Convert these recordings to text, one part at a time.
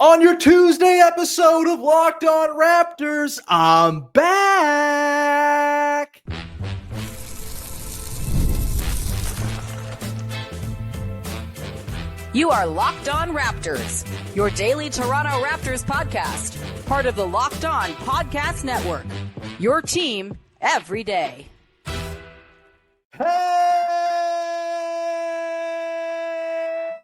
On your Tuesday episode of Locked On Raptors, I'm back. You are Locked On Raptors, your daily Toronto Raptors podcast, part of the Locked On Podcast Network, your team every day. Hey,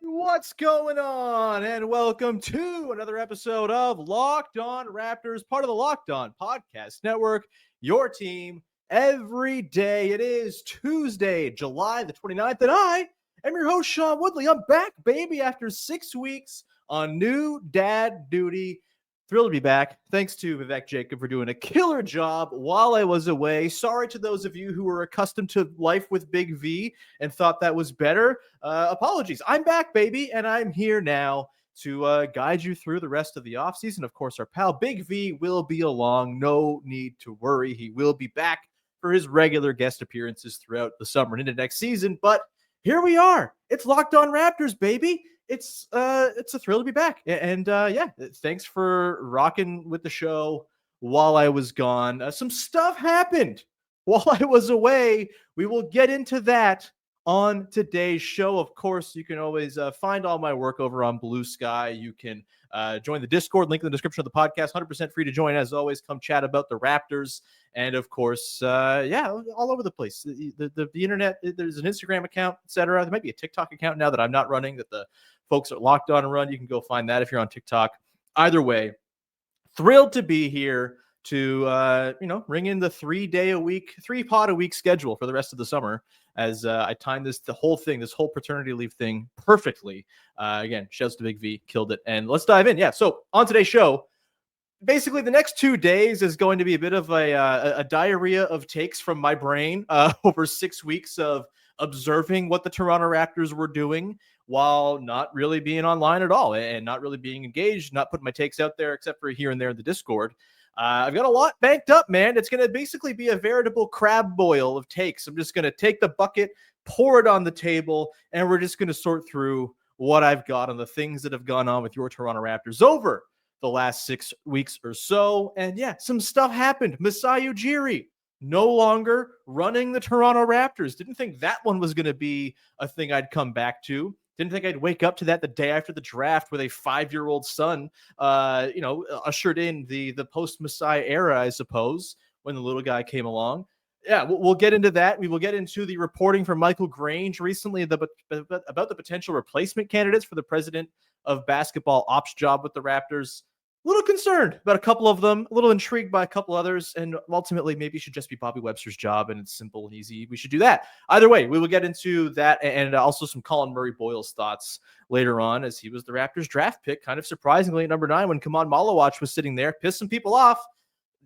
what's going on? And welcome to another episode of Locked On Raptors, part of the Locked On Podcast Network, your team every day. It is Tuesday, July the 29th, and I am your host, Sean Woodley. I'm back, baby, after 6 weeks on new dad duty. Thrilled to be back. Thanks to Vivek Jacob for doing a killer job while I was away. Sorry to those of you who were accustomed to life with Big V and thought that was better. Apologies. I'm back, baby, and I'm here now to guide you through the rest of the offseason. Of course, our pal Big V will be along. No need to worry. He will be back for his regular guest appearances throughout the summer and into next season. But here we are. It's Locked On Raptors, baby. It's a thrill to be back. And thanks for rocking with the show while I was gone. Some stuff happened while I was away. We will get into that on today's show. Of course, you can always find all my work over on Blue Sky. You can join the Discord, link in the description of the podcast. 100% free to join. As always, come chat about the Raptors. And of course, all over the place. The internet, there's an Instagram account, etc. There might be a TikTok account now that I'm not running, that the folks are Locked On and run. You can go find that if you're on TikTok. Either way, thrilled to be here to ring in the 3 pod a week schedule for the rest of the summer, as I timed this whole paternity leave thing perfectly. Again, shouts to Big V, killed it. And let's dive in. Yeah, so on today's show, basically the next 2 days is going to be a bit of a diarrhea of takes from my brain over 6 weeks of observing what the Toronto Raptors were doing while not really being online at all and not really being engaged, not putting my takes out there except for here and there in the Discord. I've got a lot banked up, man. It's going to basically be a veritable crab boil of takes. I'm just going to take the bucket, pour it on the table, and we're just going to sort through what I've got on the things that have gone on with your Toronto Raptors over the last 6 weeks or so. And yeah, some stuff happened. Masai Ujiri no longer running the Toronto Raptors. Didn't think that one was going to be a thing I'd come back to. Didn't think I'd wake up to that the day after the draft with a 5-year-old son, ushered in the post-Masai era, I suppose, when the little guy came along. Yeah, we'll get into that. We will get into the reporting from Michael Grange recently about the potential replacement candidates for the president of basketball ops job with the Raptors. A little concerned about a couple of them, a little intrigued by a couple others, and ultimately maybe it should just be Bobby Webster's job and it's simple and easy. We should do that. Either way, we will get into that and also some Collin Murray-Boyles thoughts later on, as he was the Raptors draft pick, kind of surprisingly at number 9 when Kaman Malawach was sitting there, pissed some people off.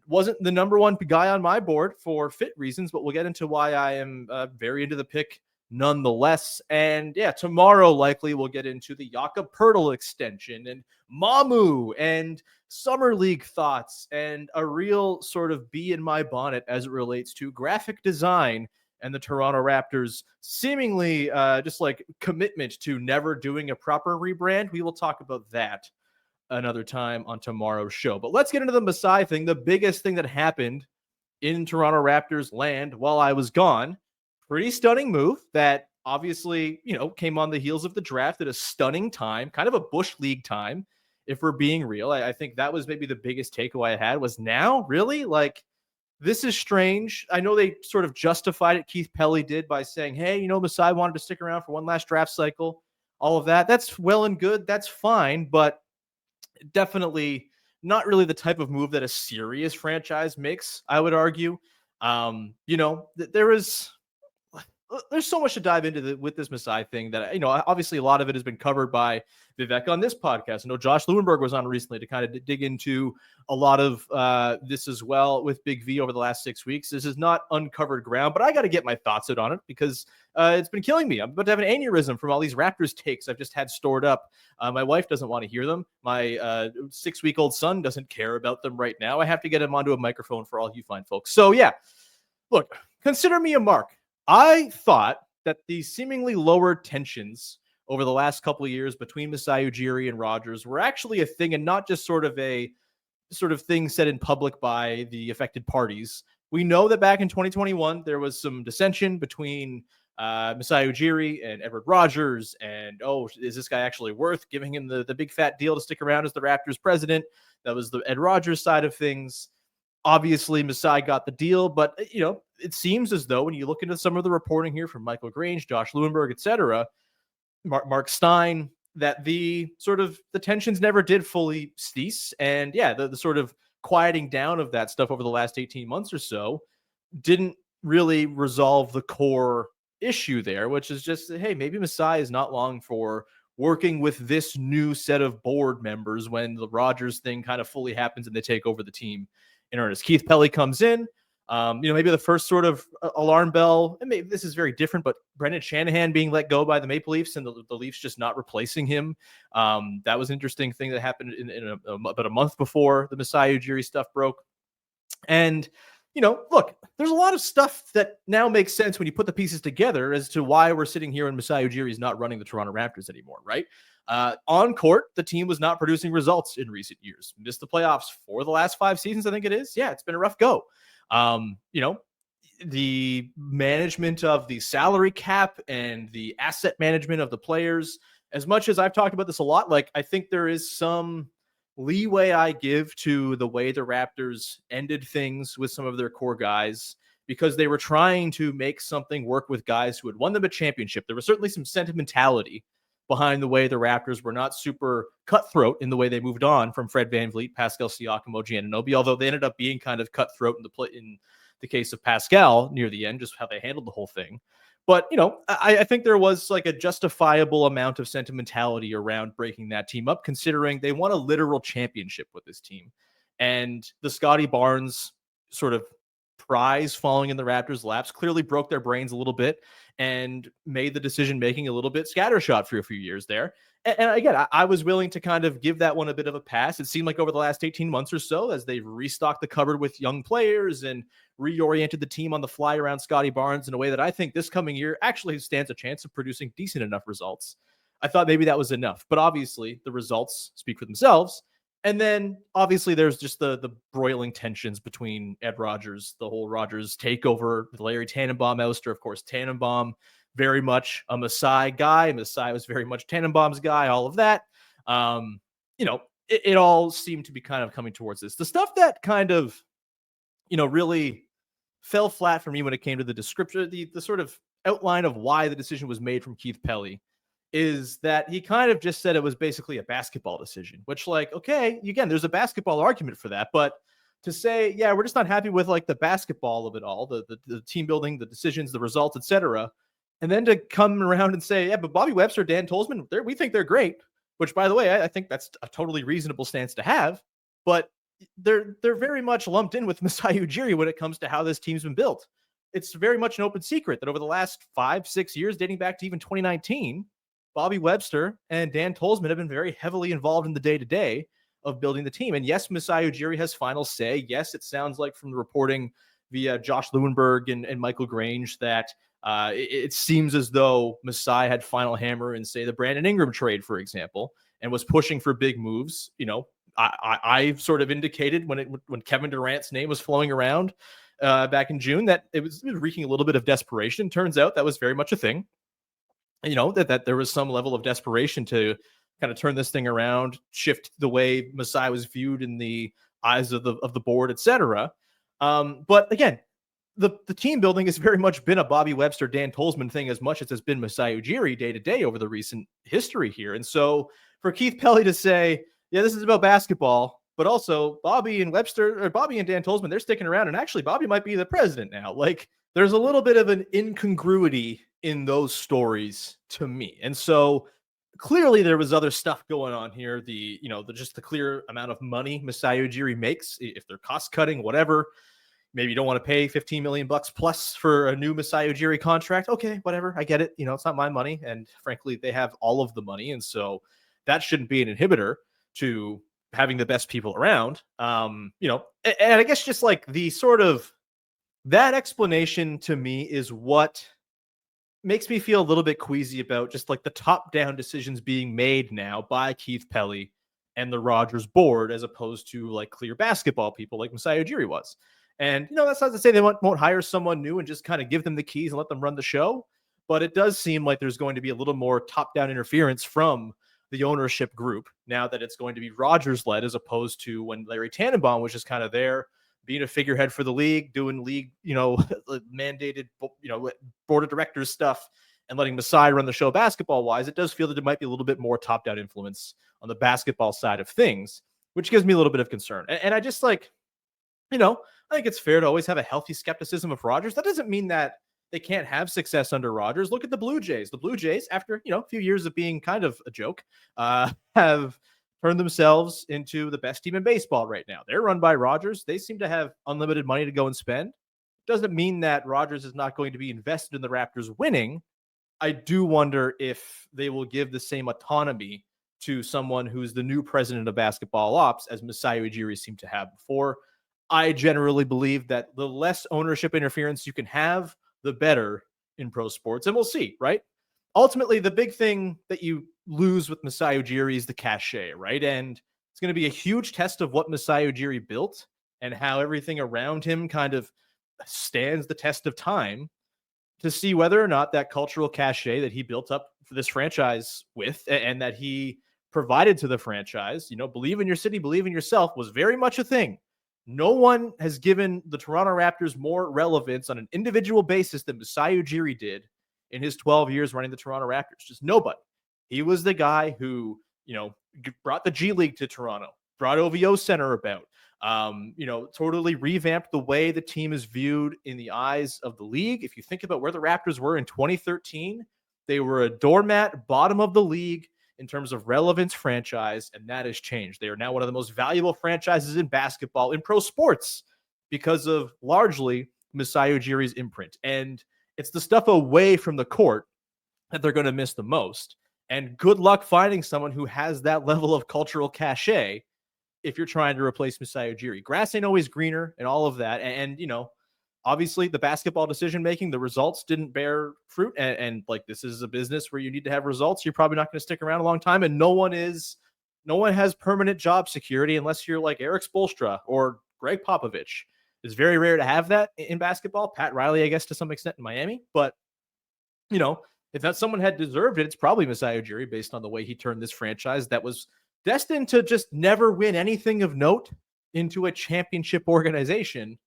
Wasn't the number 1 guy on my board for fit reasons, but we'll get into why I am very into the pick nonetheless. And yeah, tomorrow likely we'll get into the Jakob Poeltl extension and Mamu and summer league thoughts and a real sort of bee in my bonnet as it relates to graphic design and the Toronto Raptors seemingly just like commitment to never doing a proper rebrand. We will talk about that another time on tomorrow's show. But let's get into the Masai thing, the biggest thing that happened in Toronto Raptors land while I was gone. Pretty stunning move that obviously, came on the heels of the draft at a stunning time, kind of a Bush League time, if we're being real. I think that was maybe the biggest takeaway I had was now, really? Like, this is strange. I know they sort of justified it, Keith Pelly did, by saying, hey, Masai wanted to stick around for one last draft cycle, all of that. That's well and good. That's fine, but definitely not really the type of move that a serious franchise makes, I would argue. There's so much to dive into with this Masai thing that, obviously a lot of it has been covered by Vivek on this podcast. I know Josh Lewenberg was on recently to kind of dig into a lot of this as well with Big V over the last 6 weeks. This is not uncovered ground, but I got to get my thoughts out on it because it's been killing me. I'm about to have an aneurysm from all these Raptors takes I've just had stored up. My wife doesn't want to hear them. My 6-week-old son doesn't care about them right now. I have to get him onto a microphone for all you fine folks. So yeah, look, consider me a mark. I thought that the seemingly lower tensions over the last couple of years between Masai Ujiri and Rogers were actually a thing, and not just sort of thing said in public by the affected parties. We know that back in 2021, there was some dissension between Masai Ujiri and Edward Rogers. And, is this guy actually worth giving him the big fat deal to stick around as the Raptors president? That was the Ed Rogers side of things. Obviously, Masai got the deal, but, it seems as though when you look into some of the reporting here from Michael Grange, Josh Lewenberg, etc., Mark Stein, that the tensions never did fully cease. And yeah, the sort of quieting down of that stuff over the last 18 months or so didn't really resolve the core issue there, which is just, hey, maybe Masai is not long for working with this new set of board members when the Rogers thing kind of fully happens and they take over the team in earnest. Keith Pelly comes in. Maybe the first sort of alarm bell, and maybe this is very different, but Brendan Shanahan being let go by the Maple Leafs and the Leafs just not replacing him. That was an interesting thing that happened in about a month before the Masai Ujiri stuff broke. And, look, there's a lot of stuff that now makes sense when you put the pieces together as to why we're sitting here and Masai Ujiri is not running the Toronto Raptors anymore, right? On court, the team was not producing results in recent years. Missed the playoffs for the last 5 seasons, I think it is. Yeah, it's been a rough go. The management of the salary cap and the asset management of the players, as much as I've talked about this a lot, I think there is some leeway I give to the way the Raptors ended things with some of their core guys, because they were trying to make something work with guys who had won them a championship. There was certainly some sentimentality behind the way the Raptors were not super cutthroat in the way they moved on from Fred VanVleet, Pascal Siakam, OG Anunoby, although they ended up being kind of cutthroat in the case of Pascal near the end, just how they handled the whole thing. But, I think there was a justifiable amount of sentimentality around breaking that team up, considering they won a literal championship with this team. And the Scotty Barnes sort of prize falling in the Raptors' laps clearly broke their brains a little bit and made the decision-making a little bit scattershot for a few years there. And again, I was willing to kind of give that one a bit of a pass. It seemed like over the last 18 months or so, as they've restocked the cupboard with young players and reoriented the team on the fly around Scotty Barnes in a way that I think this coming year actually stands a chance of producing decent enough results. I thought maybe that was enough, but obviously the results speak for themselves. And then obviously there's just the broiling tensions between Ed Rogers, the whole Rogers takeover, the Larry Tannenbaum ouster. Of course, Tannenbaum, very much a Masai guy. Masai was very much Tannenbaum's guy, all of that. It all seemed to be kind of coming towards this. The stuff that kind of, really fell flat for me when it came to the description, the sort of outline of why the decision was made from Keith Pelly, is that he kind of just said it was basically a basketball decision, which okay, again, there's a basketball argument for that, but to say, yeah, we're just not happy with the basketball of it all, the team building, the decisions, the results, etc. And then to come around and say, yeah, but Bobby Webster, Dan Tolzman, we think they're great, which by the way, I think that's a totally reasonable stance to have, but they're very much lumped in with Masai Ujiri when it comes to how this team's been built. It's very much an open secret that over the last 5-6 years, dating back to even 2019, Bobby Webster and Dan Tolzman have been very heavily involved in the day-to-day of building the team. And yes, Masai Ujiri has final say. Yes, it sounds like from the reporting via Josh Lewenberg and Michael Grange that it seems as though Masai had final hammer in, say, the Brandon Ingram trade, for example, and was pushing for big moves. I sort of indicated when Kevin Durant's name was flowing around back in June that it was wreaking a little bit of desperation. Turns out that was very much a thing. That there was some level of desperation to kind of turn this thing around, shift the way Masai was viewed in the eyes of the board, etc. But again, the team building has very much been a Bobby Webster, Dan Tolzman thing as much as it's been Masai Ujiri day to day over the recent history here. And so for Keith Pelly to say, yeah, this is about basketball, but also Bobby and Dan Tolzman, they're sticking around, and actually Bobby might be the president now. There's a little bit of an incongruity in those stories to me. And so clearly there was other stuff going on here. The clear amount of money Masai Ujiri makes, if they're cost cutting, whatever. Maybe you don't want to pay $15 million plus for a new Masai Ujiri contract. Okay, whatever. I get it. It's not my money. And frankly, they have all of the money. And so that shouldn't be an inhibitor to having the best people around. And I guess just the sort of that explanation to me is what makes me feel a little bit queasy about just like the top-down decisions being made now by Keith Pelly and the Rogers board, as opposed to like clear basketball people like Masai Ujiri was. And that's not to say they won't hire someone new and just kind of give them the keys and let them run the show. But it does seem like there's going to be a little more top-down interference from the ownership group now that it's going to be Rogers led, as opposed to when Larry Tannenbaum was just kind of there being a figurehead for the league, doing league, mandated, board of directors stuff, and letting Masai run the show basketball wise. It does feel that there might be a little bit more top-down influence on the basketball side of things, which gives me a little bit of concern. And I just I think it's fair to always have a healthy skepticism of Rogers. That doesn't mean that they can't have success under Rogers. Look at the Blue Jays. The Blue Jays, after a few years of being kind of a joke, have turned themselves into the best team in baseball right now. They're run by Rogers. They seem to have unlimited money to go and spend. Doesn't mean that Rogers is not going to be invested in the Raptors winning. I do wonder if they will give the same autonomy to someone who's the new president of basketball ops as Masai Ujiri seemed to have before. I generally believe that the less ownership interference you can have, the better in pro sports. And we'll see, right? Ultimately, the big thing that you lose with Masai Ujiri is the cachet, right? And it's going to be a huge test of what Masai Ujiri built and how everything around him kind of stands the test of time to see whether or not that cultural cachet that he built up for this franchise with and that he provided to the franchise, believe in your city, believe in yourself, was very much a thing. No one has given the Toronto Raptors more relevance on an individual basis than Masai Ujiri did in his 12 years running the Toronto Raptors. Just nobody. He was the guy who, brought the G League to Toronto, brought OVO Center about, totally revamped the way the team is viewed in the eyes of the league. If you think about where the Raptors were in 2013, they were a doormat, bottom of the league in terms of relevance franchise, and that has changed. They are now one of the most valuable franchises in basketball, in pro sports, because of largely Masai Ujiri's imprint. And it's the stuff away from the court that they're going to miss the most. And good luck finding someone who has that level of cultural cachet if you're trying to replace Masai Ujiri. Grass ain't always greener and all of that. And obviously the basketball decision-making, the results didn't bear fruit. And this is a business where you need to have results. You're probably not going to stick around a long time. And no one has permanent job security unless you're like Eric Spoelstra or Greg Popovich. It's very rare to have that in basketball. Pat Riley, I guess, to some extent in Miami. But, if that someone had deserved it, it's probably Masai Ujiri based on the way he turned this franchise that was destined to just never win anything of note into a championship organization.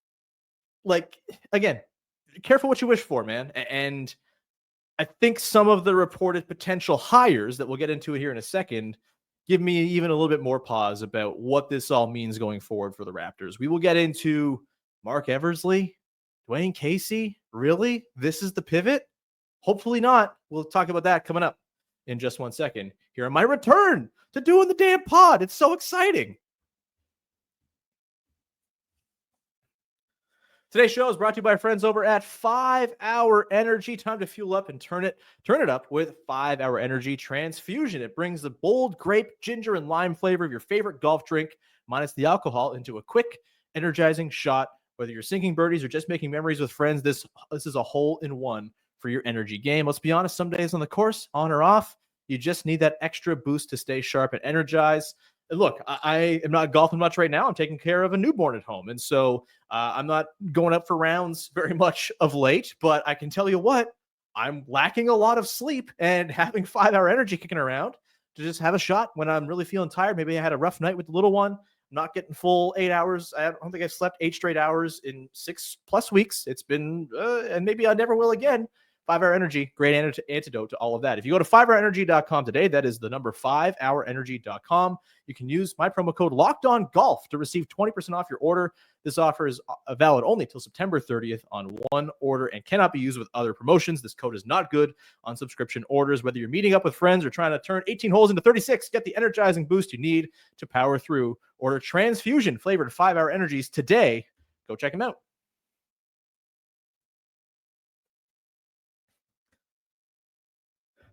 Again, careful what you wish for, man. And I think some of the reported potential hires that we'll get into here in a second give me even a little bit more pause about what this all means going forward for the Raptors. We will get into Mark Eversley, Dwayne Casey. Really? This is the pivot? Hopefully not. We'll talk about that coming up in just 1 second. Here on my return to doing the damn pod. It's so exciting. Today's show is brought to you by our friends over at 5 Hour Energy. Time to fuel up and turn it up with 5 Hour Energy Transfusion. It brings the bold grape, ginger, and lime flavor of your favorite golf drink, minus the alcohol, into a quick, energizing shot. Whether you're sinking birdies or just making memories with friends, this is a hole-in-one for your energy game. Let's be honest, some days on the course, on or off, you just need that extra boost to stay sharp and energized. And look, I am not golfing much right now. I'm taking care of a newborn at home. And so I'm not going up for rounds very much of late, but I can tell you what, I'm lacking a lot of sleep, and having 5 Hour Energy kicking around to just have a shot when I'm really feeling tired. Maybe I had a rough night with the little one, not getting full 8 hours. I don't think I've slept 8 straight hours in 6+ weeks. It's been, and maybe I never will again. 5 Hour Energy, great antidote to all of that. If you go to 5hourenergy.com today, that is the number 5hourenergy.com. You can use my promo code LOCKEDONGOLF to receive 20% off your order. This offer is valid only till September 30th on one order and cannot be used with other promotions. This code is not good on subscription orders. Whether you're meeting up with friends or trying to turn 18 holes into 36, get the energizing boost you need to power through. Order Transfusion flavored 5 Hour Energies today. Go check them out.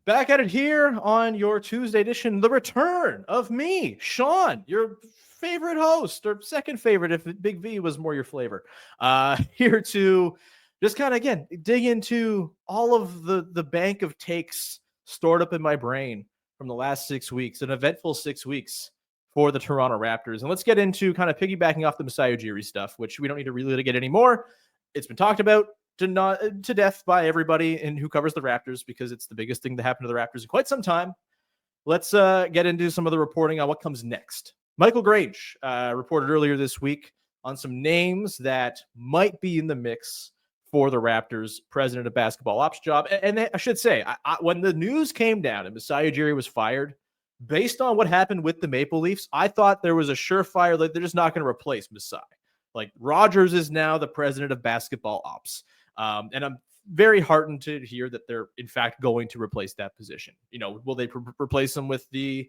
Back at it here on your Tuesday edition, the return of me, Sean, your favorite host, or second favorite if Big V was more your flavor. Here to just kind of, again, dig into all of the bank of takes stored up in my brain from the last 6 weeks, an eventful 6 weeks for the Toronto Raptors. And let's get into kind of piggybacking off the Masai Ujiri stuff, which we don't need to relitigate anymore. It's been talked about to death by everybody and who covers the Raptors because it's the biggest thing to happen to the Raptors in quite some time. Let's get into some of the reporting on what comes next. Michael Grange reported earlier this week on some names that might be in the mix for the Raptors president of basketball ops job. And I should say, when the news came down and Masai Ujiri was fired, based on what happened with the Maple Leafs, I thought there was a surefire, like they're just not going to replace Masai. Like Rogers is now the president of basketball ops. And I'm very heartened to hear that they're in fact going to replace that position. You know, will they replace him with the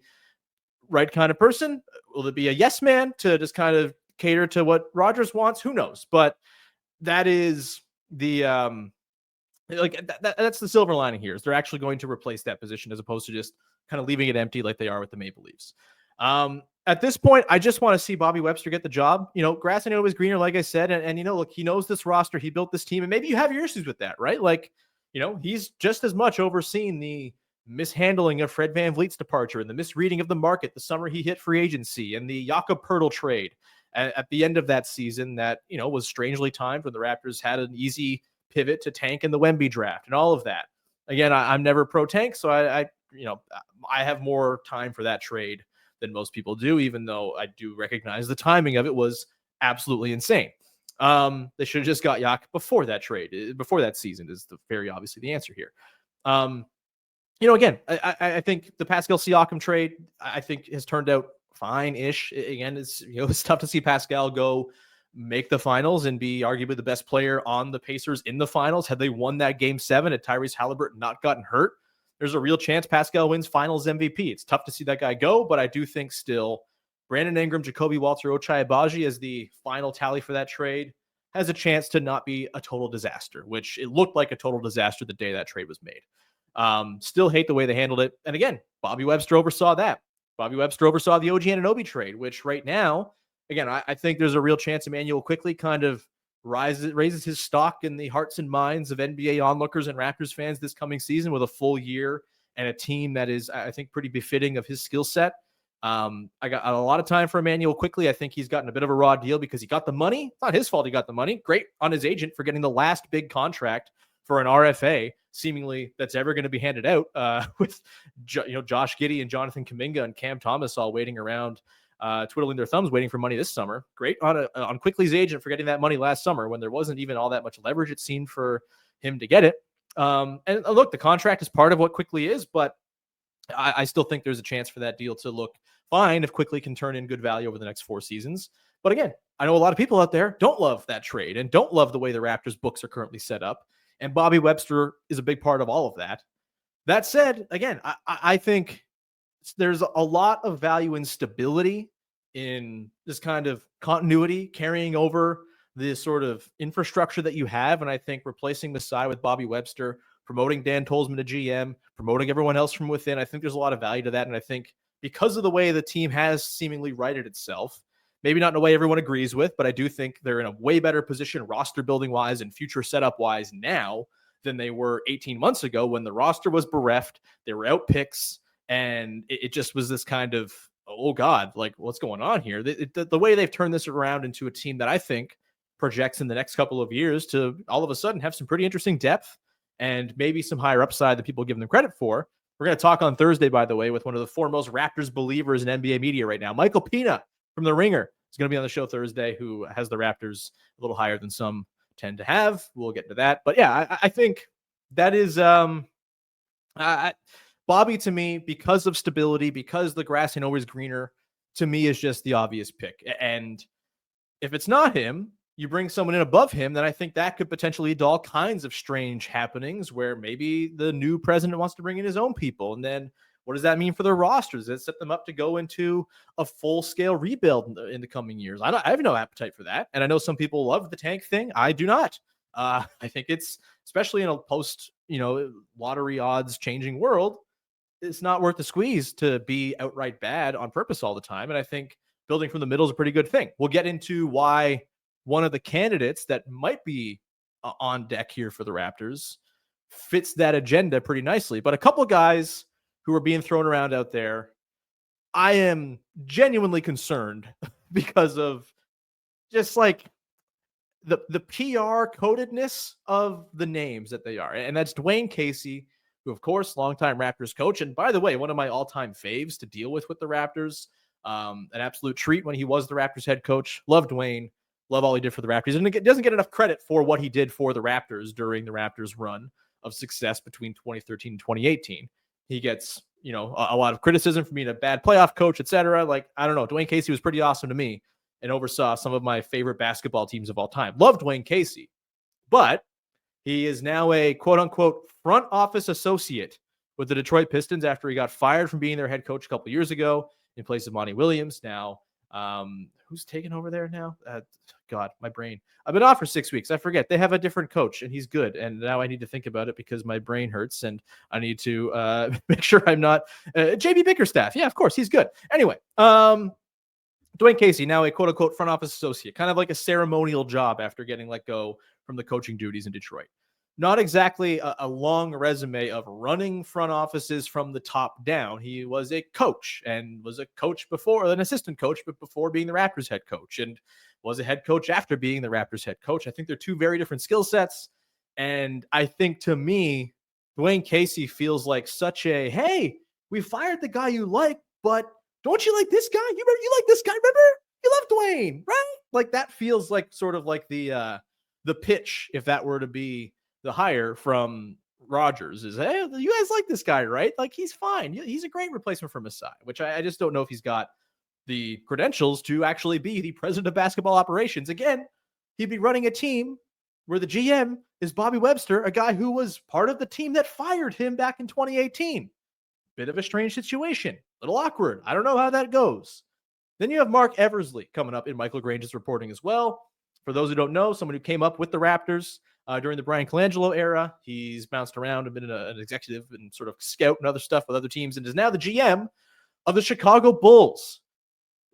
right kind of person? Will it be a yes man to just kind of cater to what Rogers wants? Who knows? But that is the that's the silver lining here, is they're actually going to replace that position as opposed to just kind of leaving it empty like they are with the Maple Leafs. At this point, I just want to see Bobby Webster get the job. You know, grass I know is greener, like I said, and you know, look, he knows this roster, he built this team, and maybe you have your issues with that, right? Like, you know, he's just as much overseen the mishandling of Fred VanVleet's departure and the misreading of the market the summer he hit free agency and the Jakob Poeltl trade at the end of that season that, you know, was strangely timed when the Raptors had an easy pivot to tank in the Wemby draft and all of that. Again, I'm never pro tank, so I have more time for that trade than most people do, even though I do recognize the timing of it was absolutely insane. They should have just got Yak before that trade, before that season is very obviously the answer here. You know, again, I think the Pascal Siakam trade, I think has turned out fine-ish. Again, it's tough to see Pascal go make the finals and be arguably the best player on the Pacers in the finals. Had they won that game 7, had Tyrese Halliburton not gotten hurt, there's a real chance Pascal wins finals MVP. It's tough to see that guy go, but I do think still Brandon Ingram, Jacoby Walter, Ochai Agbaji as the final tally for that trade has a chance to not be a total disaster, which it looked like a total disaster the day that trade was made. Still hate the way they handled it. And again, Bobby Webster oversaw that. Bobby Webster oversaw the OG Anunoby trade, which right now, again, I think there's a real chance Emmanuel quickly kind of raises his stock in the hearts and minds of NBA onlookers and Raptors fans this coming season with a full year and a team that is, I think, pretty befitting of his skill set. I got a lot of time for Emmanuel quickly. I think he's gotten a bit of a raw deal because he got the money. It's not his fault he got the money. Great on his agent for getting the last big contract for an RFA, seemingly that's ever going to be handed out with Josh Giddey and Jonathan Kuminga and Cam Thomas all waiting around, twiddling their thumbs, waiting for money this summer. Great on Quickly's agent for getting that money last summer when there wasn't even all that much leverage, it seemed, for him to get it. And look, the contract is part of what Quickly is, but I still think there's a chance for that deal to look fine if Quickly can turn in good value over the next 4 seasons. But again, I know a lot of people out there don't love that trade and don't love the way the Raptors books are currently set up. And Bobby Webster is a big part of all of that. That said, again, I think there's a lot of value in stability, in this kind of continuity, carrying over this sort of infrastructure that you have. And I think replacing Masai with Bobby Webster, promoting Dan Tolzman to GM, promoting everyone else from within, I think there's a lot of value to that. And I think because of the way the team has seemingly righted itself, maybe not in a way everyone agrees with, but I do think they're in a way better position roster building wise and future setup wise now than they were 18 months ago when the roster was bereft. They were out picks and it just was this kind of, oh God, like what's going on here? The way they've turned this around into a team that I think projects in the next couple of years to all of a sudden have some pretty interesting depth and maybe some higher upside than people give them credit for. We're going to talk on Thursday, by the way, with one of the foremost Raptors believers in NBA media right now, Michael Pina from The Ringer. Is going to be on the show Thursday, who has the Raptors a little higher than some tend to have. We'll get into that. But yeah, I think that is Bobby, to me, because of stability, because the grass ain't always greener, to me is just the obvious pick. And if it's not him, you bring someone in above him, then I think that could potentially lead to all kinds of strange happenings where maybe the new president wants to bring in his own people. And then what does that mean for their rosters? Does it set them up to go into a full-scale rebuild in the coming years? I have no appetite for that. And I know some people love the tank thing. I do not. I think it's, especially in a post, lottery odds changing world, it's not worth the squeeze to be outright bad on purpose all the time. And I think building from the middle is a pretty good thing. We'll get into why one of the candidates that might be on deck here for the Raptors fits that agenda pretty nicely. But a couple guys who are being thrown around out there, I am genuinely concerned because of just like the PR codedness of the names that they are. And that's Dwayne Casey, who, of course, longtime Raptors coach. And by the way, one of my all-time faves to deal with the Raptors. An absolute treat when he was the Raptors head coach. Love Dwayne. Love all he did for the Raptors. And it doesn't get enough credit for what he did for the Raptors during the Raptors run of success between 2013 and 2018. He gets, a lot of criticism for being a bad playoff coach, etc. Like, I don't know. Dwayne Casey was pretty awesome to me and oversaw some of my favorite basketball teams of all time. Love Dwayne Casey. But he is now a quote-unquote front office associate with the Detroit Pistons after he got fired from being their head coach a couple years ago in place of Monty Williams. Now, who's taking over there now? God, my brain. I've been off for 6 weeks. I forget. They have a different coach, and he's good. And now I need to think about it because my brain hurts, and I need to make sure I'm not JB Bickerstaff. Yeah, of course, he's good. Anyway, Dwayne Casey, now a quote-unquote front office associate, kind of like a ceremonial job after getting let go from the coaching duties in Detroit. Not exactly a long resume of running front offices from the top down. He was a coach and was a coach before, an assistant coach, but before being the Raptors head coach, and was a head coach after being the Raptors head coach. I think they're two very different skill sets. And I think, to me, Dwayne Casey feels like such a, hey, we fired the guy you like, but don't you like this guy? You like this guy, remember? You love Dwayne, right? Like, that feels like sort of like the pitch, if that were to be the hire from Rodgers, is, hey, you guys like this guy, right? Like, he's fine. He's a great replacement for Masai, which I just don't know if he's got the credentials to actually be the president of basketball operations. Again, he'd be running a team where the GM is Bobby Webster, a guy who was part of the team that fired him back in 2018. Bit of a strange situation. A little awkward. I don't know how that goes. Then you have Mark Eversley coming up in Michael Grange's reporting as well. For those who don't know, someone who came up with the Raptors during the Brian Colangelo era. He's bounced around and been an executive and sort of scout and other stuff with other teams, and is now the GM of the Chicago Bulls.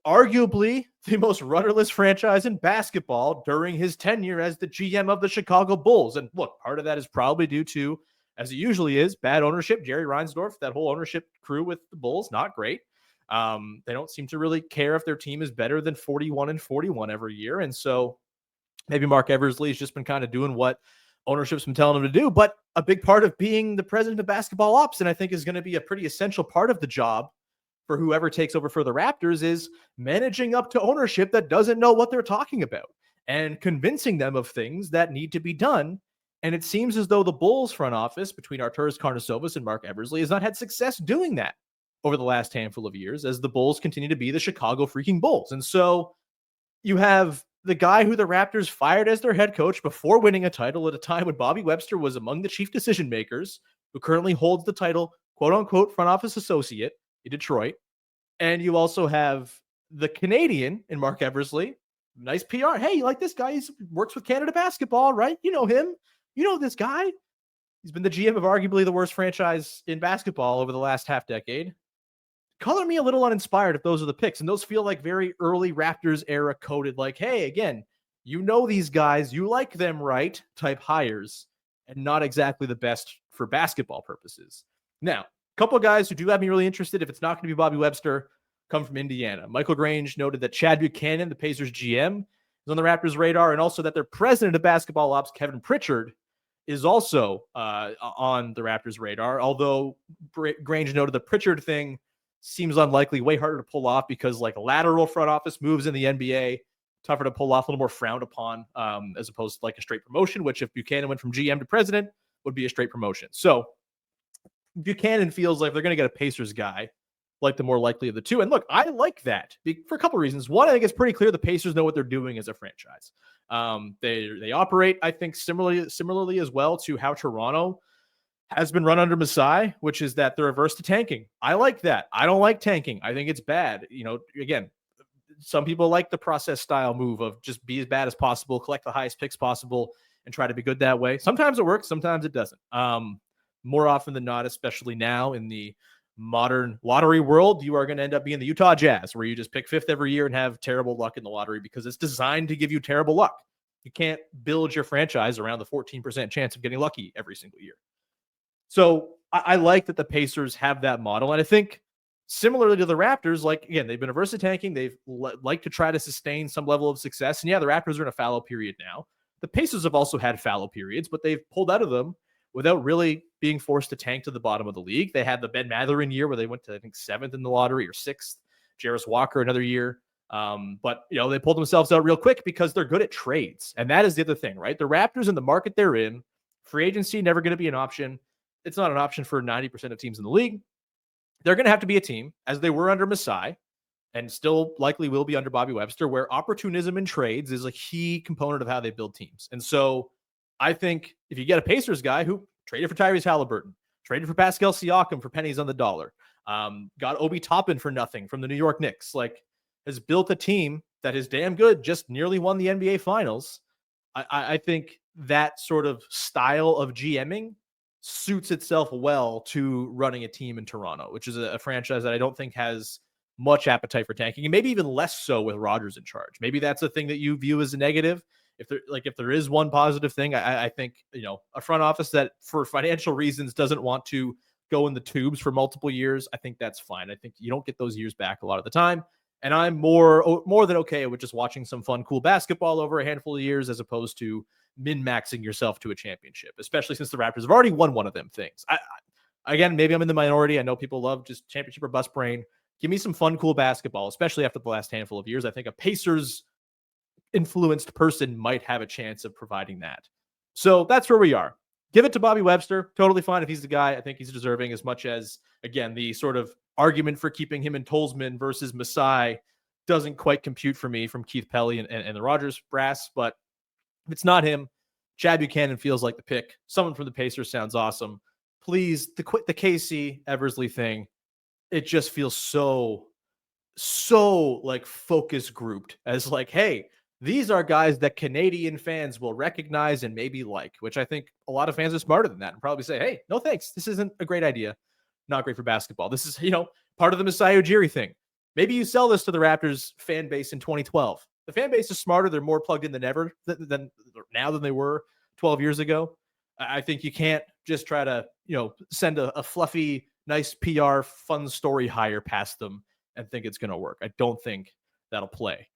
Arguably the most rudderless franchise in basketball during his tenure as the GM of the Chicago Bulls. And look, part of that is probably due to, as it usually is, bad ownership. Jerry Reinsdorf, that whole ownership crew with the Bulls, not great. They don't seem to really care if their team is better than 41-41 every year. And so maybe Mark Eversley has just been kind of doing what ownership's been telling him to do. But a big part of being the president of basketball ops, and I think is going to be a pretty essential part of the job for whoever takes over for the Raptors, is managing up to ownership that doesn't know what they're talking about and convincing them of things that need to be done. And it seems as though the Bulls front office, between Arturas Karnisovas and Mark Eversley, has not had success doing that over the last handful of years, as the Bulls continue to be the Chicago freaking Bulls. And so you have the guy who the Raptors fired as their head coach before winning a title at a time when Bobby Webster was among the chief decision makers, who currently holds the title, quote unquote, front office associate in Detroit. And you also have the Canadian in Mark Eversley. Nice PR. Hey, you like this guy? He works with Canada Basketball, right? You know him. You know this guy. He's been the GM of arguably the worst franchise in basketball over the last half decade. Color me a little uninspired if those are the picks. And those feel like very early Raptors era coded, like, hey, again, you know these guys, you like them, right? Type hires, and not exactly the best for basketball purposes. Now, a couple of guys who do have me really interested, if it's not going to be Bobby Webster, come from Indiana. Michael Grange noted that Chad Buchanan, the Pacers GM, is on the Raptors' radar, and also that their president of basketball ops, Kevin Pritchard, is also on the Raptors' radar. Although Grange noted the Pritchard thing seems unlikely, way harder to pull off because like lateral front office moves in the NBA, tougher to pull off, a little more frowned upon as opposed to like a straight promotion, which if Buchanan went from GM to president would be a straight promotion. So Buchanan feels like they're going to get a Pacers guy, like the more likely of the two. And look, I like that for a couple of reasons. One, I think it's pretty clear the Pacers know what they're doing as a franchise. They operate, I think, similarly as well to how Toronto has been run under Masai, which is that they're averse to tanking. I like that. I don't like tanking. I think it's bad. You know, again, some people like the process style move of just be as bad as possible, collect the highest picks possible, and try to be good that way. Sometimes it works, sometimes it doesn't. More often than not, especially now in the modern lottery world, you are going to end up being the Utah Jazz, where you just pick fifth every year and have terrible luck in the lottery because it's designed to give you terrible luck. You can't build your franchise around the 14% chance of getting lucky every single year. So I like that the Pacers have that model. And I think similarly to the Raptors, like, again, they've been averse to tanking. They've like to try to sustain some level of success. And yeah, the Raptors are in a fallow period now. The Pacers have also had fallow periods, but they've pulled out of them without really being forced to tank to the bottom of the league. They had the Ben Mathurin year where they went to, I think, 7th in the lottery or 6th. Jarris Walker another year. But, they pulled themselves out real quick because they're good at trades. And that is the other thing, right? The Raptors in the market they're in, free agency never going to be an option. It's not an option for 90% of teams in the league. They're going to have to be a team, as they were under Masai, and still likely will be under Bobby Webster, where opportunism in trades is a key component of how they build teams. And so I think if you get a Pacers guy who traded for Tyrese Halliburton, traded for Pascal Siakam for pennies on the dollar, got Obi Toppin for nothing from the New York Knicks, has built a team that is damn good, just nearly won the NBA Finals. I think that sort of style of GMing suits itself well to running a team in Toronto, which is a franchise that I don't think has much appetite for tanking, and maybe even less so with Rodgers in charge. Maybe that's a thing that you view as a negative. If there is one positive thing, I think, a front office that for financial reasons doesn't want to go in the tubes for multiple years, I think that's fine. I think you don't get those years back a lot of the time. And I'm more than okay with just watching some fun, cool basketball over a handful of years, as opposed to min-maxing yourself to a championship, especially since the Raptors have already won one of them things. Again, maybe I'm in the minority. I know people love just championship or bust brain. Give me some fun, cool basketball, especially after the last handful of years. I think a Pacers influenced person might have a chance of providing that. So that's where we are. Give it to Bobby Webster. Totally fine if he's the guy. I think he's deserving, as much as, again, the sort of argument for keeping him in Tolzman versus Masai doesn't quite compute for me from Keith Pelly and the Rodgers brass. But if it's not him, Chad Buchanan feels like the pick. Someone from the Pacers sounds awesome. Please, the KC Eversley thing, it just feels so focus grouped as hey, these are guys that Canadian fans will recognize and maybe like, which I think a lot of fans are smarter than that and probably say, hey, no thanks. This isn't a great idea. Not great for basketball. This is, part of the Masai Ujiri thing. Maybe you sell this to the Raptors fan base in 2012. The fan base is smarter. They're more plugged in than ever than they were 12 years ago. I think you can't just try to, send a fluffy, nice PR, fun story hire past them and think it's going to work. I don't think that'll play.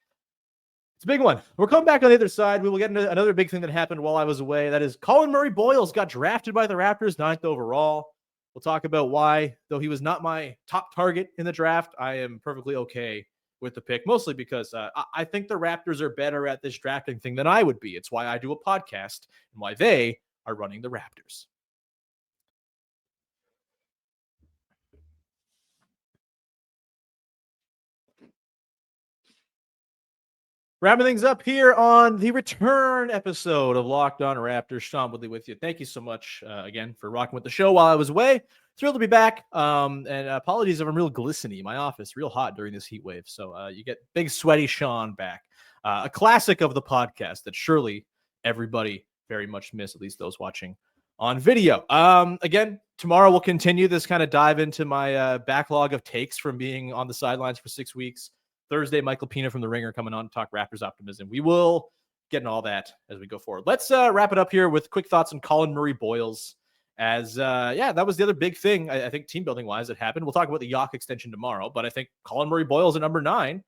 It's a big one. We're coming back on the other side. We will get into another big thing that happened while I was away. That is Collin Murray-Boyles got drafted by the Raptors, 9th overall. We'll talk about why, though he was not my top target in the draft, I am perfectly okay with the pick, mostly because I think the Raptors are better at this drafting thing than I would be. It's why I do a podcast and why they are running the Raptors. Wrapping things up here on the return episode of Locked On Raptors. Sean Woodley with you. Thank you so much again for rocking with the show while I was away. Thrilled to be back. And apologies if I'm real glistening in my office, real hot during this heat wave. So you get big sweaty Sean back. A classic of the podcast that surely everybody very much missed, at least those watching on video. Again, tomorrow we'll continue this kind of dive into my backlog of takes from being on the sidelines for 6 weeks. Thursday, Michael Pina from The Ringer coming on to talk Raptors optimism. We will get in all that as we go forward. Let's wrap it up here with quick thoughts on Collin Murray-Boyles. As, that was the other big thing, I think, team building wise that happened. We'll talk about the Yock extension tomorrow, but I think Collin Murray-Boyles at number 9,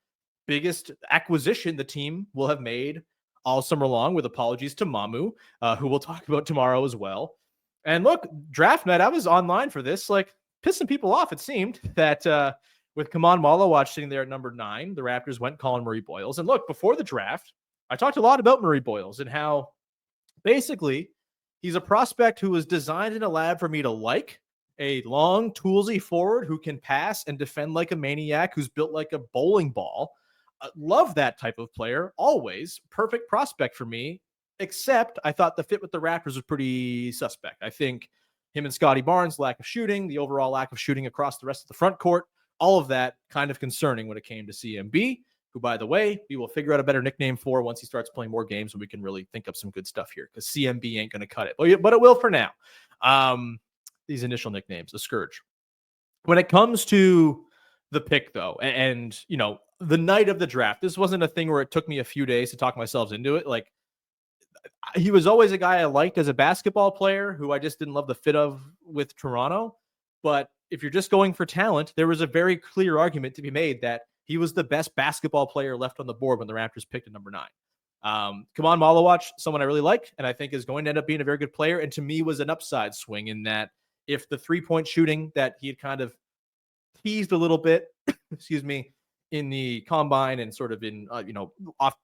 biggest acquisition the team will have made all summer long, with apologies to Mamu, who we'll talk about tomorrow as well. And look, draft night, I was online for this, pissing people off. It seemed that, with Kaman Malawatch sitting there at number 9, the Raptors went Collin Murray-Boyles. And look, before the draft, I talked a lot about Murray-Boyles and how basically he's a prospect who was designed in a lab for me to like, a long, toolsy forward who can pass and defend like a maniac, who's built like a bowling ball. Love that type of player, always. Perfect prospect for me, except I thought the fit with the Raptors was pretty suspect. I think him and Scotty Barnes, lack of shooting, the overall lack of shooting across the rest of the front court, all of that kind of concerning when it came to CMB, who, by the way, we will figure out a better nickname for once he starts playing more games and we can really think up some good stuff here, because CMB ain't going to cut it. But it will for now. These initial nicknames, a scourge. When it comes to the pick, though, and the night of the draft, this wasn't a thing where it took me a few days to talk myself into it. he was always a guy I liked as a basketball player who I just didn't love the fit of with Toronto. But if you're just going for talent, there was a very clear argument to be made that he was the best basketball player left on the board when the Raptors picked at number 9. Kevon Malawach, someone I really like, and I think is going to end up being a very good player. And to me was an upside swing in that if the 3-point shooting that he had kind of teased a little bit, excuse me, in the combine and sort of in, off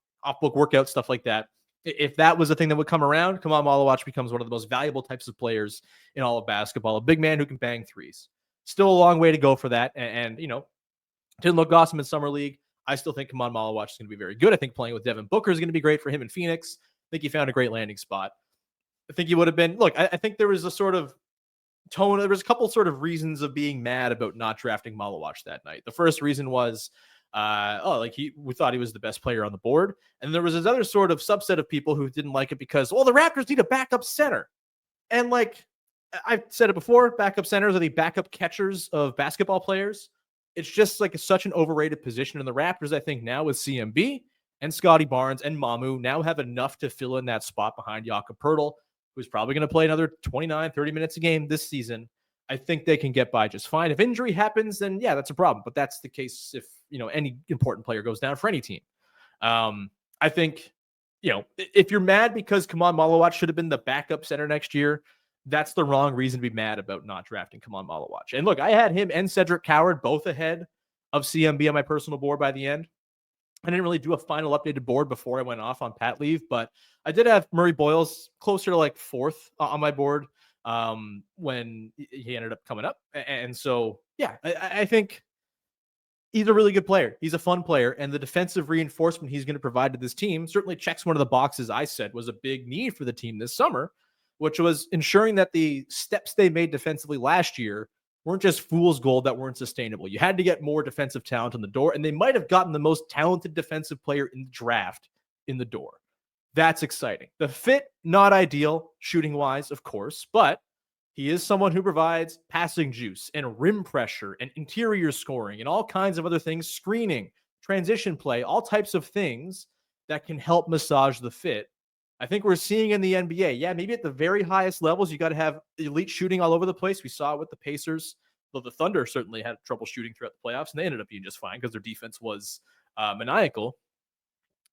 book workout, stuff like that. If that was a thing that would come around, Kevon Malawach becomes one of the most valuable types of players in all of basketball. A big man who can bang threes. Still a long way to go for that. And didn't look awesome in summer league. I still think Kevon Malawach is going to be very good. I think playing with Devin Booker is going to be great for him in Phoenix. I think he found a great landing spot. I think he would have been, look, I think there was a sort of tone. There was a couple sort of reasons of being mad about not drafting Malawach that night. The first reason was, we thought he was the best player on the board. And there was this other sort of subset of people who didn't like it because, the Raptors need a backup center. And like I've said it before, backup centers are the backup catchers of basketball players. It's just like such an overrated position. And the Raptors, I think now with CMB and Scotty Barnes and Mamu now have enough to fill in that spot behind Jakob Poeltl, who's probably going to play another 29, 30 minutes a game this season. I think they can get by just fine. If injury happens, then yeah, that's a problem. But that's the case if, any important player goes down for any team. I think, if you're mad because Kevon Malawach should have been the backup center next year, that's the wrong reason to be mad about not drafting Kevon Malawach. And look, I had him and Cedric Coward both ahead of CMB on my personal board by the end. I didn't really do a final updated board before I went off on Pat leave, but I did have Murray-Boyles closer to like 4th on my board when he ended up coming up. And so, yeah, I think he's a really good player. He's a fun player. And the defensive reinforcement he's going to provide to this team certainly checks one of the boxes I said was a big need for the team this summer, which was ensuring that the steps they made defensively last year weren't just fool's gold that weren't sustainable. You had to get more defensive talent in the door, and they might have gotten the most talented defensive player in the draft in the door. That's exciting. The fit, not ideal, shooting-wise, of course, but he is someone who provides passing juice and rim pressure and interior scoring and all kinds of other things, screening, transition play, all types of things that can help massage the fit. I think we're seeing in the NBA, yeah, maybe at the very highest levels, you got to have elite shooting all over the place. We saw it with the Pacers, though the Thunder certainly had trouble shooting throughout the playoffs, and they ended up being just fine because their defense was maniacal.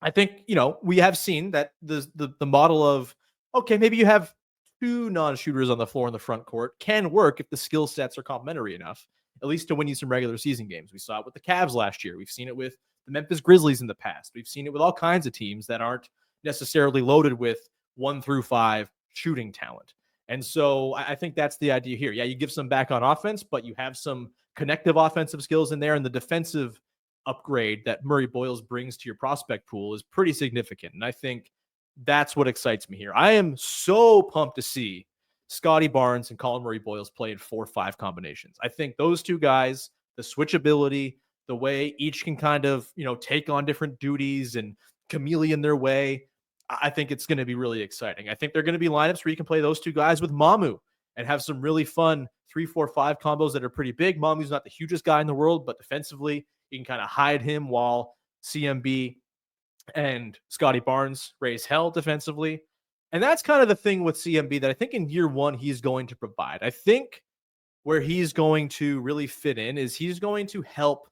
I think, we have seen that the model of, okay, maybe you have 2 non-shooters on the floor in the front court can work if the skill sets are complementary enough, at least to win you some regular season games. We saw it with the Cavs last year. We've seen it with the Memphis Grizzlies in the past. We've seen it with all kinds of teams that aren't necessarily loaded with 1 through 5 shooting talent. And so I think that's the idea here. Yeah, you give some back on offense, but you have some connective offensive skills in there, and the defensive upgrade that Murray-Boyles brings to your prospect pool is pretty significant. And I think that's what excites me here. I am so pumped to see Scotty Barnes and Collin Murray-Boyles play in 4-5 combinations. I think those two guys, the switchability, the way each can kind of, take on different duties and chameleon their way, I think it's going to be really exciting. I think they're going to be lineups where you can play those two guys with Mamu and have some really fun 3-4-5 combos that are pretty big. Mamu's not the hugest guy in the world, but defensively, you can kind of hide him while CMB and Scotty Barnes raise hell defensively. And that's kind of the thing with CMB that I think in year 1 he's going to provide. I think where he's going to really fit in is he's going to help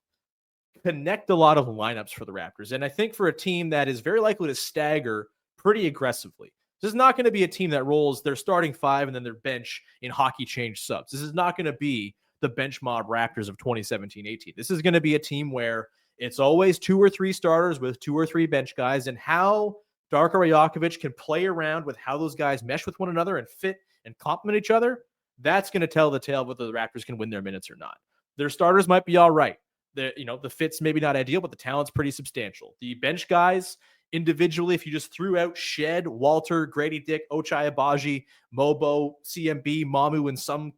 connect a lot of lineups for the Raptors. And I think for a team that is very likely to stagger pretty aggressively, this is not going to be a team that rolls their starting 5 and then their bench in hockey change subs. This is not going to be the bench mob Raptors of 2017-18. This is going to be a team where it's always 2 or 3 starters with 2 or 3 bench guys, and how Darko Rajakovic can play around with how those guys mesh with one another and fit and complement each other. That's going to tell the tale of whether the Raptors can win their minutes or not. Their starters might be all right. The fit's maybe not ideal, but the talent's pretty substantial. The bench guys individually, if you just threw out Shed, Walter, Grady Dick, Ochai Agbaji, Mobo, CMB, Mamu, and some,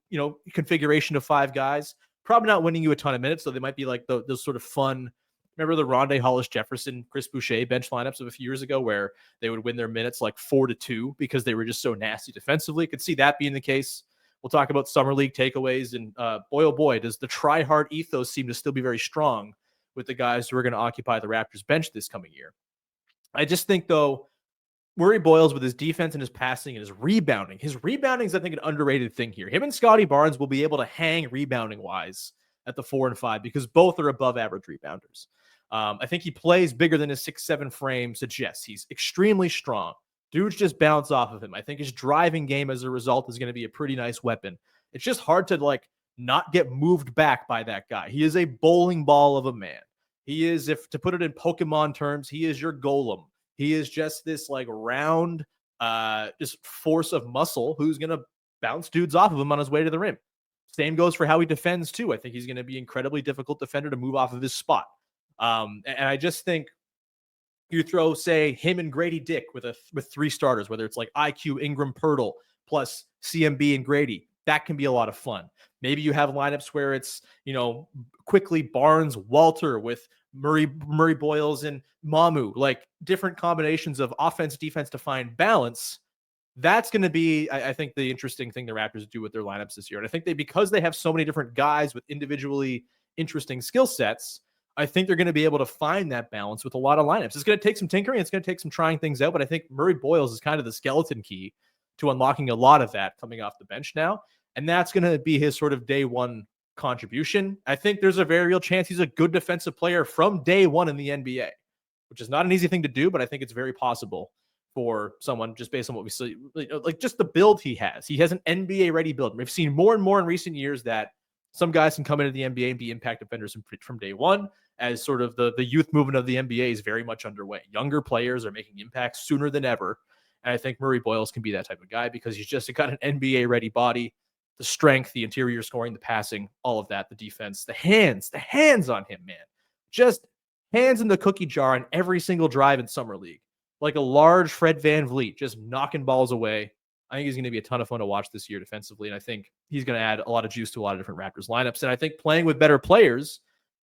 configuration of 5 guys, probably not winning you a ton of minutes. So they might be like those sort of fun. Remember the Rondé Hollis Jefferson, Chris Boucher bench lineups of a few years ago where they would win their minutes like 4-2 because they were just so nasty defensively. Could see that being the case. We'll talk about summer league takeaways, and boy, oh boy, does the try-hard ethos seem to still be very strong with the guys who are going to occupy the Raptors bench this coming year. I just think, though, Murray-Boyles with his defense and his passing and his rebounding. His rebounding is, I think, an underrated thing here. Him and Scotty Barnes will be able to hang rebounding-wise at the 4 and 5 because both are above-average rebounders. I think he plays bigger than his 6'7" frame suggests. He's extremely strong. Dudes just bounce off of him. I think his driving game as a result is going to be a pretty nice weapon. It's just hard to not get moved back by that guy. He is a bowling ball of a man. He is, if to put it in Pokemon terms, he is your golem. He is just this round, just force of muscle who's going to bounce dudes off of him on his way to the rim. Same goes for how he defends too. I think he's going to be incredibly difficult defender to move off of his spot. And I just think you throw, say, him and Grady Dick with 3 starters, whether it's IQ, Ingram, Pirtle, plus CMB and Grady. That can be a lot of fun. Maybe you have lineups where it's, quickly Barnes, Walter with Murray-Boyles and Mamu, different combinations of offense, defense to find balance. That's going to be, I think, the interesting thing the Raptors do with their lineups this year. And I think because they have so many different guys with individually interesting skill sets, I think they're going to be able to find that balance with a lot of lineups. It's going to take some tinkering. It's going to take some trying things out. But I think Murray-Boyles is kind of the skeleton key to unlocking a lot of that coming off the bench now. And that's going to be his sort of day one contribution. I think there's a very real chance he's a good defensive player from day one in the NBA, which is not an easy thing to do, but I think it's very possible for someone just based on what we see, just the build he has. He has an NBA ready build. We've seen more and more in recent years that some guys can come into the NBA and be impact defenders from day one, as sort of the youth movement of the NBA is very much underway. Younger players are making impacts sooner than ever. And I think Murray-Boyles can be that type of guy because he's just got an NBA ready body, the strength, the interior scoring, the passing, all of that, the defense, the hands on him, man. Just hands in the cookie jar on every single drive in Summer League. Like a large Fred VanVleet, just knocking balls away. I think he's going to be a ton of fun to watch this year defensively. And I think he's going to add a lot of juice to a lot of different Raptors lineups. And I think playing with better players,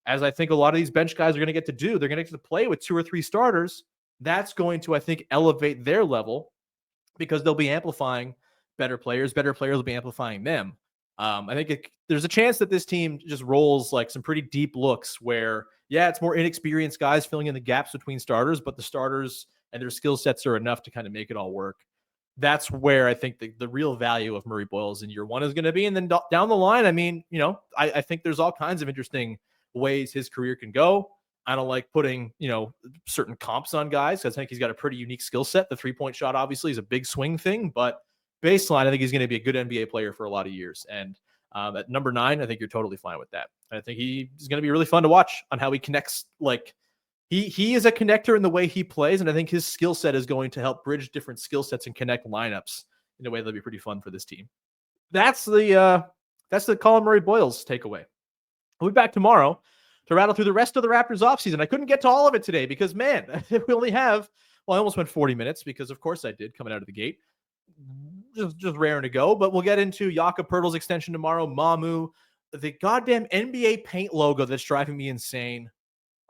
as I think a lot of these bench guys are going to get to do, they're going to get to play with 2 or 3 starters. That's going to, I think, elevate their level because they'll be amplifying better players. Better players will be amplifying them. I think there's a chance that this team just rolls some pretty deep looks where, yeah, it's more inexperienced guys filling in the gaps between starters, but the starters and their skill sets are enough to kind of make it all work. That's where I think the real value of Murray-Boyles in year one is going to be. And then down the line, I think there's all kinds of interesting ways his career can go. I don't like putting, certain comps on guys because I think he's got a pretty unique skill set. The 3-point shot obviously is a big swing thing, but baseline, I think he's going to be a good NBA player for a lot of years. And at number 9, I think you're totally fine with that. I think he's going to be really fun to watch on how he connects. He is a connector in the way he plays, and I think his skill set is going to help bridge different skill sets and connect lineups in a way that'll be pretty fun for this team. That's the Collin Murray-Boyles takeaway. We'll be back tomorrow to rattle through the rest of the Raptors offseason. I couldn't get to all of it today because, man, we only have, I almost went 40 minutes because, of course, I did coming out of the gate. Just raring to go, but we'll get into Jakob Poeltl's extension tomorrow, Mamu, the goddamn NBA paint logo that's driving me insane.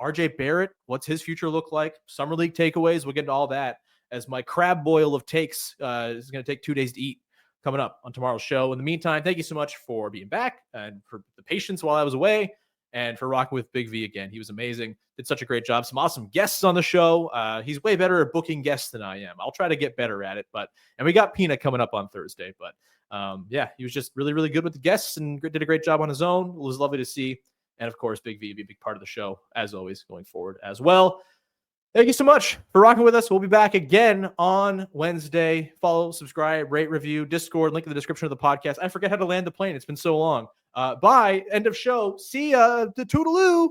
RJ Barrett, what's his future look like? Summer League takeaways. We'll get into all that as my crab boil of takes is going to take 2 days to eat coming up on tomorrow's show. In the meantime, thank you so much for being back and for the patience while I was away and for rocking with Big V again. He was amazing. Did such a great job. Some awesome guests on the show. He's way better at booking guests than I am. I'll try to get better at it, and we got Peanut coming up on Thursday, but yeah, he was just really, really good with the guests and did a great job on his own. It was lovely to see. And of course, Big V will be a big part of the show, as always, going forward as well. Thank you so much for rocking with us. We'll be back again on Wednesday. Follow, subscribe, rate, review, Discord, link in the description of the podcast. I forget how to land the plane. It's been so long. Bye. End of show. See ya. The toodaloo.